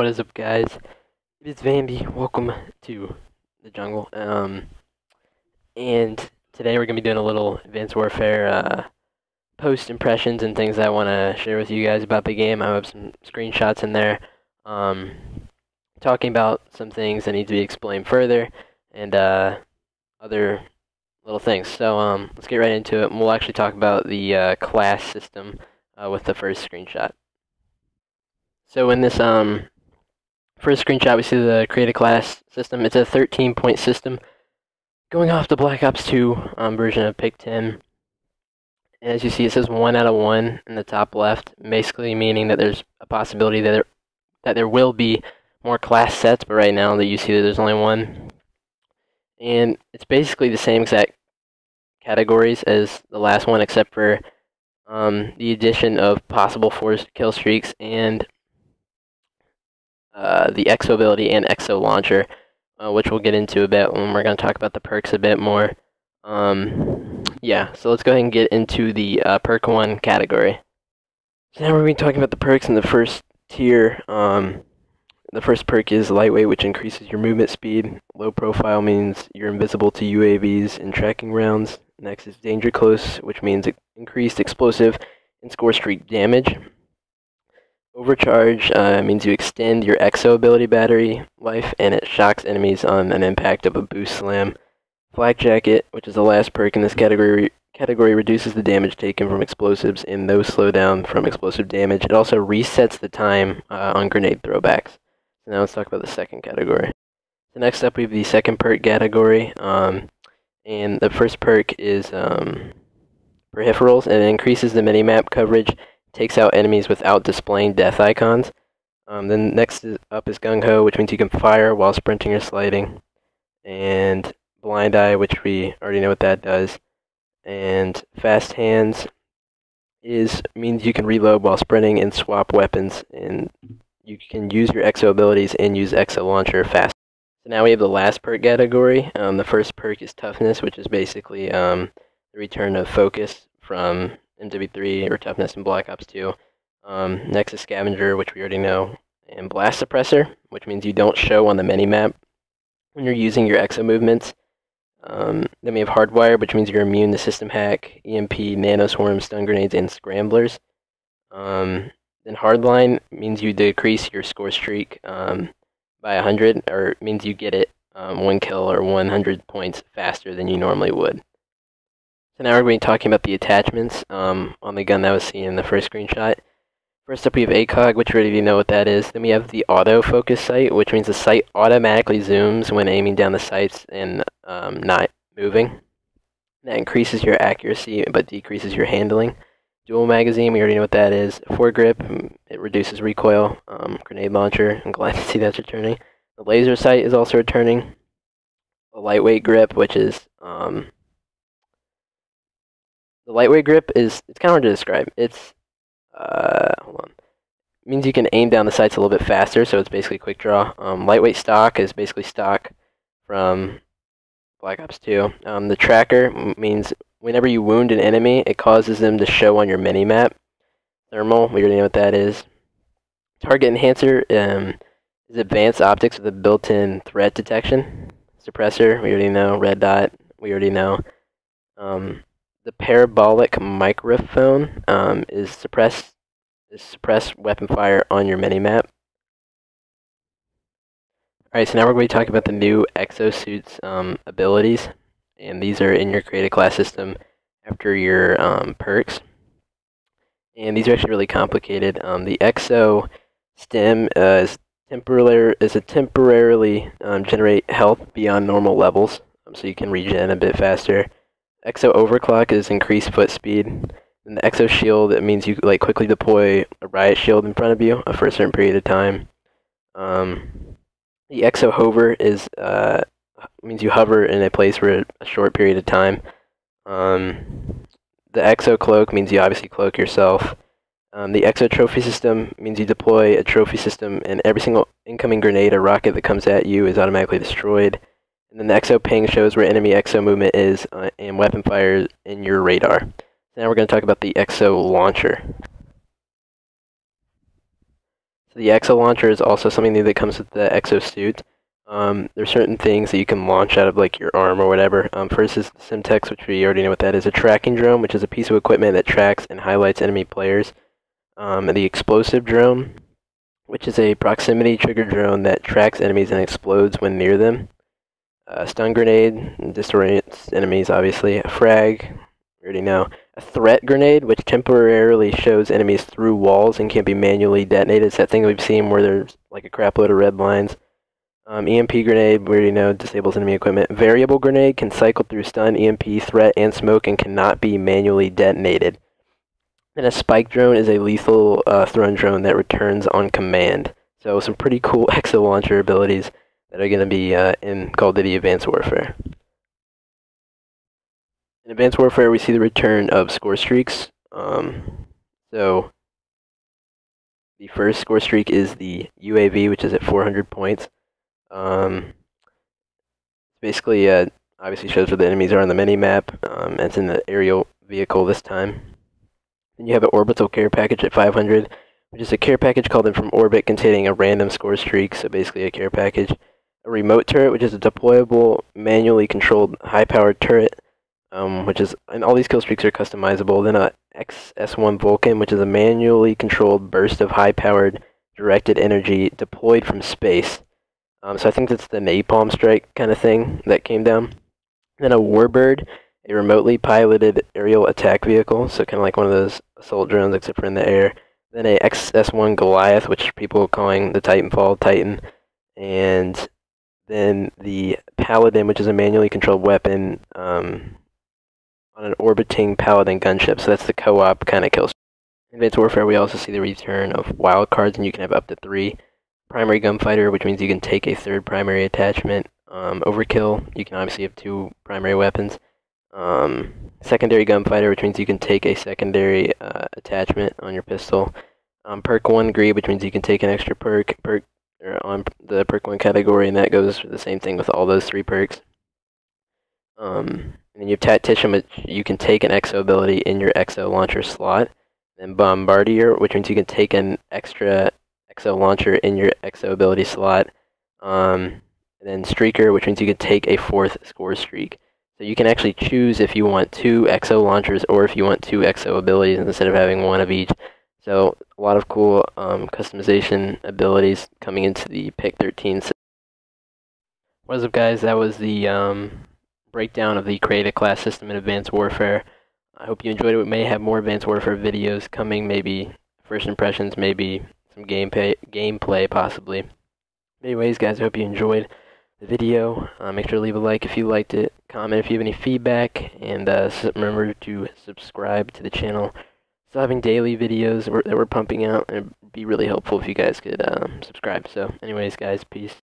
What is up, guys? It is Vandy. Welcome to the jungle. And today we're gonna be doing a little Advanced Warfare post impressions and things I want to share with you guys about the game. I have some screenshots in there, um, talking about some things that need to be explained further, and other little things. So let's get right into it. And we'll actually talk about the class system with the first screenshot. So in this first screenshot, we see the create a class system. It's a 13-point system going off the Black Ops 2 version of Pick10. And as you see, it says 1 out of 1 in the top left, basically meaning that there's a possibility that there will be more class sets, but right now that you see that there's only one. And it's basically the same exact categories as the last one, except for the addition of possible forced kill streaks and the Exo ability and Exo launcher, which we'll get into a bit when we're going to talk about the perks a bit more. Yeah, so let's go ahead and get into the perk 1 category. So now we're going to be talking about the perks in the first tier. The first perk is lightweight, which increases your movement speed. Low profile means you're invisible to UAVs and tracking rounds. Next is danger close, which means increased explosive and score streak damage. Overcharge means you extend your Exo ability battery life, and it shocks enemies on an impact of a boost slam. Flak Jacket, which is the last perk in this category, reduces the damage taken from explosives and no slowdown from explosive damage. It also resets the time on grenade throwbacks. So now let's talk about the second category. So next up we have the second perk category, and the first perk is Peripherals, and it increases the minimap coverage, takes out enemies without displaying death icons. Then next up is Gung Ho, which means you can fire while sprinting or sliding. And Blind Eye, which we already know what that does. And Fast Hands means you can reload while sprinting and swap weapons. And you can use your Exo abilities and use Exo Launcher fast. So now we have the last perk category. The first perk is Toughness, which is basically the return of focus from MW3 or Toughness in Black Ops 2. Next is Scavenger, which we already know, and Blast Suppressor, which means you don't show on the minimap when you're using your Exo movements. Then we have Hardwire, which means you're immune to System Hack, EMP, Nanoswarm, Stun Grenades, and Scramblers. Then Hardline means you decrease your score streak by 100, or it means you get it 1 kill or 100 points faster than you normally would. So now we're going to be talking about the attachments on the gun that was seen in the first screenshot. First up we have ACOG, which we already know what that is. Then we have the autofocus sight, which means the sight automatically zooms when aiming down the sights and not moving. That increases your accuracy but decreases your handling. Dual magazine, we already know what that is. Foregrip, it reduces recoil. Grenade launcher, I'm glad to see that's returning. The laser sight is also returning. The lightweight grip, which is the lightweight grip it's kind of hard to describe. It's hold on. It means you can aim down the sights a little bit faster, so it's basically quick draw. Lightweight stock is basically stock from Black Ops 2. The tracker means whenever you wound an enemy, it causes them to show on your minimap. Thermal, we already know what that is. Target enhancer is advanced optics with a built-in threat detection. Suppressor, we already know. Red dot, we already know. The parabolic microphone is suppress weapon fire on your minimap. Alright, so now we're going to be talking about the new Exosuits abilities, and these are in your created class system after your perks. And these are actually really complicated. The Exo Stim is a temporarily generate health beyond normal levels, so you can regen a bit faster. Exo Overclock is increased foot speed. And the Exo Shield, it means you quickly deploy a riot shield in front of you for a certain period of time. The Exo Hover means you hover in a place for a short period of time. The Exo Cloak means you obviously cloak yourself. The Exo Trophy System means you deploy a trophy system, and every single incoming grenade or rocket that comes at you is automatically destroyed. And then the Exo Ping shows where enemy Exo movement is and weapon fire in your radar. So now we're going to talk about the Exo Launcher. So the Exo Launcher is also something new that comes with the Exo Suit. There's certain things that you can launch out of like your arm or whatever. First is the Simtex, which we already know what that is. A tracking drone, which is a piece of equipment that tracks and highlights enemy players. And the Explosive Drone, which is a proximity trigger drone that tracks enemies and explodes when near them. Stun Grenade, disorients enemies, obviously. A Frag, we already know. A Threat Grenade, which temporarily shows enemies through walls and can't be manually detonated. It's that thing we've seen where there's like a crap load of red lines. EMP Grenade, we already know, disables enemy equipment. Variable Grenade can cycle through stun, EMP, threat, and smoke and cannot be manually detonated. And a Spike Drone is a lethal thrown drone that returns on command. So some pretty cool Exo Launcher abilities that are going to be in Call of Duty Advanced Warfare. In Advanced Warfare, we see the return of score streaks. So the first score streak is the UAV, which is at 400 points. Basically, obviously shows where the enemies are on the mini-map. It's in the aerial vehicle this time. Then you have an orbital care package at 500, which is a care package called in from orbit containing a random score streak, so basically a care package. A remote turret, which is a deployable, manually controlled, high-powered turret, which is, and all these kill streaks are customizable. Then a XS-1 Vulcan, which is a manually controlled burst of high-powered directed energy deployed from space. So I think that's the napalm strike kind of thing that came down. Then a Warbird, a remotely piloted aerial attack vehicle, so kind of like one of those assault drones except for in the air. Then a XS-1 Goliath, which people are calling the Titanfall Titan. And then the Paladin, which is a manually controlled weapon on an orbiting Paladin gunship, so that's the co-op kind of kill. In Advanced Warfare, we also see the return of wildcards, and you can have up to 3. Primary Gunfighter, which means you can take a 3rd primary attachment. Overkill, you can obviously have 2 primary weapons. Secondary Gunfighter, which means you can take a secondary attachment on your pistol. Perk 1 Greed, which means you can take an extra perk on the perk 1 category, and that goes for the same thing with all those 3 perks. And then you have Tactician, which you can take an Exo ability in your Exo Launcher slot. Then Bombardier, which means you can take an extra Exo Launcher in your Exo ability slot. And then Streaker, which means you can take a 4th score streak. So you can actually choose if you want 2 Exo Launchers or if you want 2 Exo abilities instead of having 1 of each. So a lot of cool customization abilities coming into the Pick 13 system. What is up, guys? That was the breakdown of the Create a Class system in Advanced Warfare. I hope you enjoyed it. We may have more Advanced Warfare videos coming, maybe first impressions, maybe some gameplay possibly. Anyways, guys, I hope you enjoyed the video. Make sure to leave a like if you liked it, comment if you have any feedback, and remember to subscribe to the channel. Still having daily videos that we're pumping out, and it'd be really helpful if you guys could subscribe. So anyways, guys, peace.